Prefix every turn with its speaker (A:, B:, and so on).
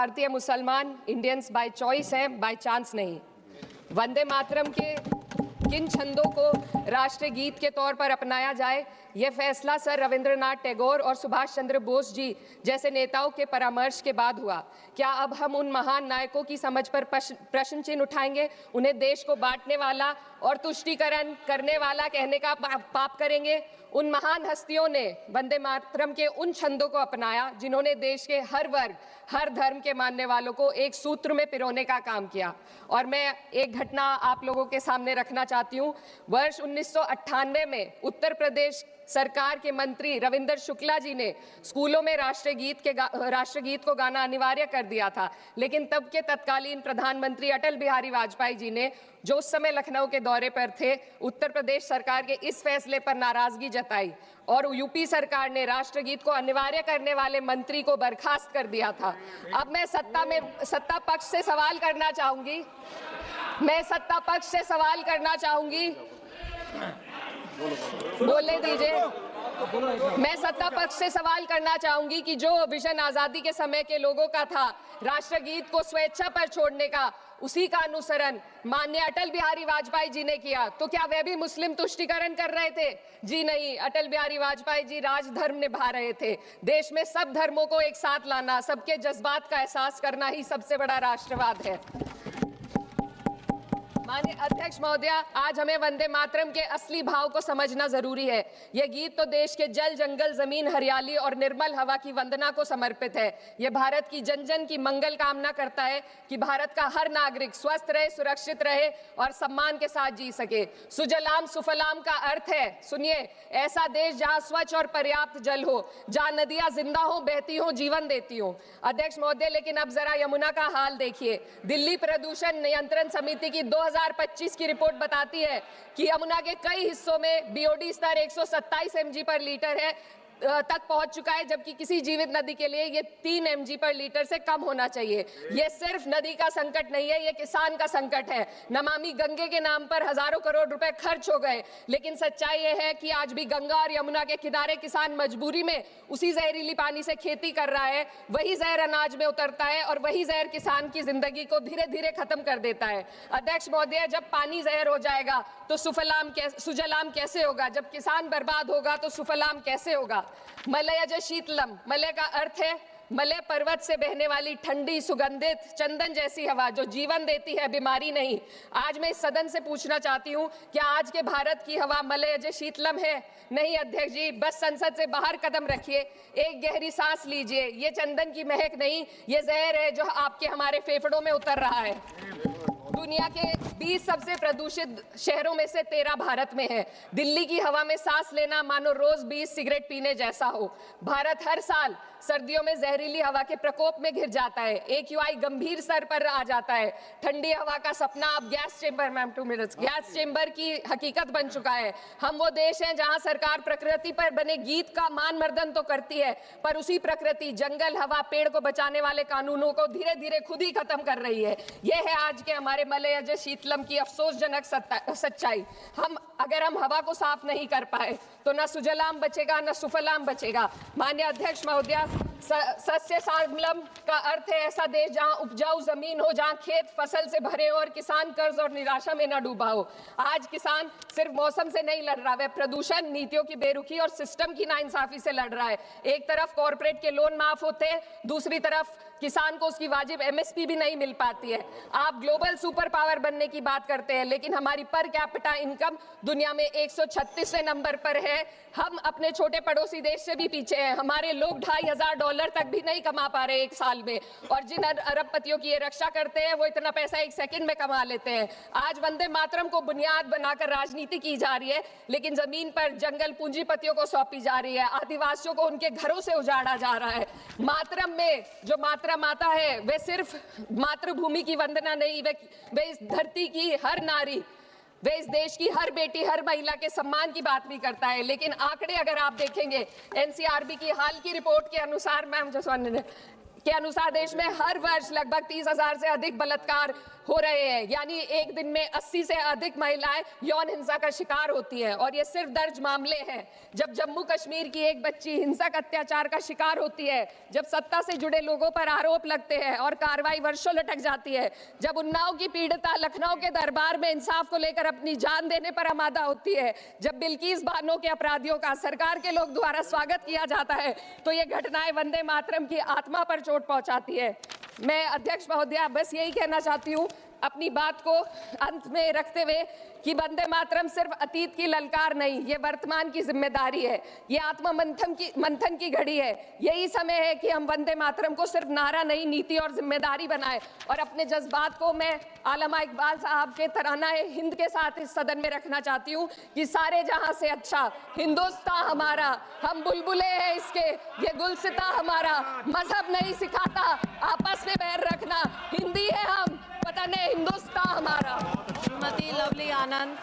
A: भारतीय मुसलमान Indians by choice हैं, बाय चांस नहीं। वंदे मातरम के किन छंदों को राष्ट्रीय गीत के तौर पर अपनाया जाए, यह फैसला सर रविंद्रनाथ टैगोर और सुभाष चंद्र बोस जी जैसे नेताओं के परामर्श के बाद हुआ। क्या अब हम उन महान नायकों की समझ पर प्रश्न चिन्ह उठाएंगे, उन्हें देश को बांटने वाला और तुष्टीकरण करने वाला कहने का पाप करेंगे? उन महान हस्तियों ने वंदे मातरम के उन छंदों को अपनाया जिन्होंने देश के हर वर्ग, हर धर्म के मानने वालों को एक सूत्र में पिरोने का काम किया। और मैं एक घटना आप लोगों के सामने रखना चाहती हूँ। वर्ष 1998 में उत्तर प्रदेश सरकार के मंत्री रविंदर शुक्ला जी ने स्कूलों में राष्ट्रगीत को गाना अनिवार्य कर दिया था, लेकिन तब के तत्कालीन प्रधानमंत्री अटल बिहारी वाजपेयी जी ने, जो उस समय लखनऊ के दौरे पर थे, उत्तर प्रदेश सरकार के इस फैसले पर नाराजगी जताई और यूपी सरकार ने राष्ट्रगीत को अनिवार्य करने वाले मंत्री को बर्खास्त कर दिया था। अब मैं सत्ता पक्ष से सवाल करना चाहूंगी, बोलने दीजिए। मैं सत्ता पक्ष से सवाल करना चाहूंगी कि जो विजन आजादी के समय के लोगों का था, राष्ट्रगीत को स्वेच्छा पर छोड़ने का, उसी का अनुसरण माननीय अटल बिहारी वाजपेयी जी ने किया, तो क्या वे भी मुस्लिम तुष्टीकरण कर रहे थे? जी नहीं, अटल बिहारी वाजपेयी जी राजधर्म निभा रहे थे। देश में सब धर्मों को एक साथ लाना, सबके जज्बात का एहसास करना ही सबसे बड़ा राष्ट्रवाद है। माननीय अध्यक्ष महोदय, आज हमें वंदे मातरम के असली भाव को समझना जरूरी है। यह गीत तो देश के जल, जंगल, जमीन, हरियाली और निर्मल हवा की वंदना को समर्पित है। यह भारत की जन जन की मंगल कामना करता है कि भारत का हर नागरिक स्वस्थ रहे, सुरक्षित रहे और सम्मान के साथ जी सके। सुजलाम सुफलाम का अर्थ है, सुनिए, ऐसा देश जहां स्वच्छ और पर्याप्त जल हो, जहां नदियां जिंदा हो, बहती हो, जीवन देती हो। अध्यक्ष महोदय, लेकिन अब जरा यमुना का हाल देखिए। दिल्ली प्रदूषण नियंत्रण समिति की 2025 की रिपोर्ट बताती है कि यमुना के कई हिस्सों में बीओडी स्तर 127 mg पर लीटर है तक पहुंच चुका है, जबकि किसी जीवित नदी के लिए ये 3 mg पर लीटर से कम होना चाहिए। ये सिर्फ नदी का संकट नहीं है, ये किसान का संकट है। नमामि गंगे के नाम पर हजारों करोड़ रुपए खर्च हो गए, लेकिन सच्चाई ये है कि आज भी गंगा और यमुना के किनारे किसान मजबूरी में उसी जहरीली पानी से खेती कर रहा है। वही जहर अनाज में उतरता है और वही जहर किसान की जिंदगी को धीरे धीरे खत्म कर देता है। अध्यक्ष महोदय, जब पानी जहर हो जाएगा तो सुजलाम कैसे होगा? जब किसान बर्बाद होगा तो सुफलाम कैसे होगा? मलयज शीतलम, मलय का अर्थ है मलय पर्वत से बहने वाली ठंडी, सुगंधित, चंदन जैसी हवा जो जीवन देती है, बीमारी नहीं। आज मैं इस सदन से पूछना चाहती हूँ, क्या आज के भारत की हवा मलयज शीतलम है? नहीं अध्यक्ष जी, बस संसद से बाहर कदम रखिए, एक गहरी सांस लीजिए। ये चंदन की महक नहीं, ये जहर है जो आपके हमारे फेफड़ों में उतर रहा है। दुनिया के 20 सबसे प्रदूषित शहरों में से 13 भारत में है। दिल्ली की हवा में सांस लेना मानो रोज 20 सिगरेट पीने जैसा हो। भारत हर साल सर्दियों में जहरीली हवा के प्रकोप में घिर जाता है। AQI गंभीर स्तर पर आ जाता है। ठंडी हवा का सपना अब गैस चेंबर की हकीकत बन चुका है। हम वो देश हैं जहां सरकार प्रकृति पर बने गीत का मान मर्दन तो करती है, पर उसी प्रकृति, जंगल, हवा, पेड़ को बचाने वाले कानूनों को धीरे धीरे खुद ही खत्म कर रही है। यह है आज के हमारे मलयज शीतलम की अफसोसजनक सच्चाई। अगर हम हवा को साफ नहीं कर पाए तो न सुजलाम बचेगा, न सुफलाम बचेगा। माननीय अध्यक्ष महोदय, सस्य श्यामलम का अर्थ है ऐसा देश जहां उपजाऊ जमीन हो, जहां खेत फसल से भरे हो और किसान कर्ज और निराशा में न डूबा हो। आज किसान सिर्फ मौसम से नहीं लड़ रहा, वह प्रदूषण, नीतियों की बेरुखी और सिस्टम की नाइंसाफी से लड़ रहा है। एक तरफ कॉर्पोरेट के लोन माफ होते हैं, दूसरी तरफ किसान को उसकी वाजिब MSP भी नहीं मिल पाती है। आप ग्लोबल सुपर पावर बनने की बात करते हैं, लेकिन हमारी पर कैपिटा इनकम दुनिया में 136वें नंबर पर है। हम अपने छोटे पड़ोसी देश से भी पीछे हैं। हमारे लोग $2,500 तक भी नहीं कमा पा रहे एक साल में, और जिन अरबपतियों की ये रक्षा करते हैं वो इतना पैसा 1 सेकंड में कमा लेते हैं। आज वंदे मातरम को बुनियाद बनाकर राजनीति की जा रही है, लेकिन जमीन पर जंगल पूंजीपतियों को सौंपी जा रही है। आदिवासियों को उनके घरों से उजाड़ा जा रहा है। मातरम में जो मातरम माता है, वे सिर्फ मातृभूमि की वंदना नहीं, वे इस धरती की हर नारी, वे इस देश की हर बेटी, हर महिला के सम्मान की बात भी करता है। लेकिन आंकड़े अगर आप देखेंगे, NCRB की हाल की रिपोर्ट के अनुसार, मैम जसवानी ने के अनुसार देश में हर वर्ष लगभग 30,000 से अधिक बलात्कार हो रहे हैं, यानी एक दिन में 80 से अधिक महिलाएं यौन हिंसा का शिकार होती हैं। और ये सिर्फ दर्ज मामले हैं। जब जम्मू कश्मीर की एक बच्ची हिंसक अत्याचार का शिकार होती है, जब सत्ता से जुड़े लोगों पर आरोप लगते हैं और कार्रवाई वर्षों लटक जाती है, जब उन्नाव की पीड़िता लखनऊ के दरबार में इंसाफ को लेकर अपनी जान देने पर आमादा होती है, जब बिल्किस बानो के अपराधियों का सरकार के लोग द्वारा स्वागत किया जाता है, तो ये घटनाएं वंदे मातरम की आत्मा पर चोट पहुंचाती है। मैं अध्यक्ष महोदया बस यही कहना चाहती हूँ अपनी बात को अंत में रखते हुए कि वंदे मातरम सिर्फ अतीत की ललकार नहीं, ये वर्तमान की जिम्मेदारी है, ये आत्मा मंथन की घड़ी है। यही समय है कि हम वंदे मातरम को सिर्फ नारा नहीं, नीति और जिम्मेदारी बनाएं। और अपने जज्बात को मैं आलमा इकबाल साहब के तराना हिंद के साथ इस सदन में रखना चाहती हूँ कि सारे जहां से अच्छा हिंदुस्तान हमारा, हम बुलबुले हैं इसके, ये गुलसिता हमारा, मजहब नहीं सिखाता आपस में बैर रखना, हिंदी है हम, वतन है हिंदुस्तान हमारा।
B: श्रीमती लवली आनंद।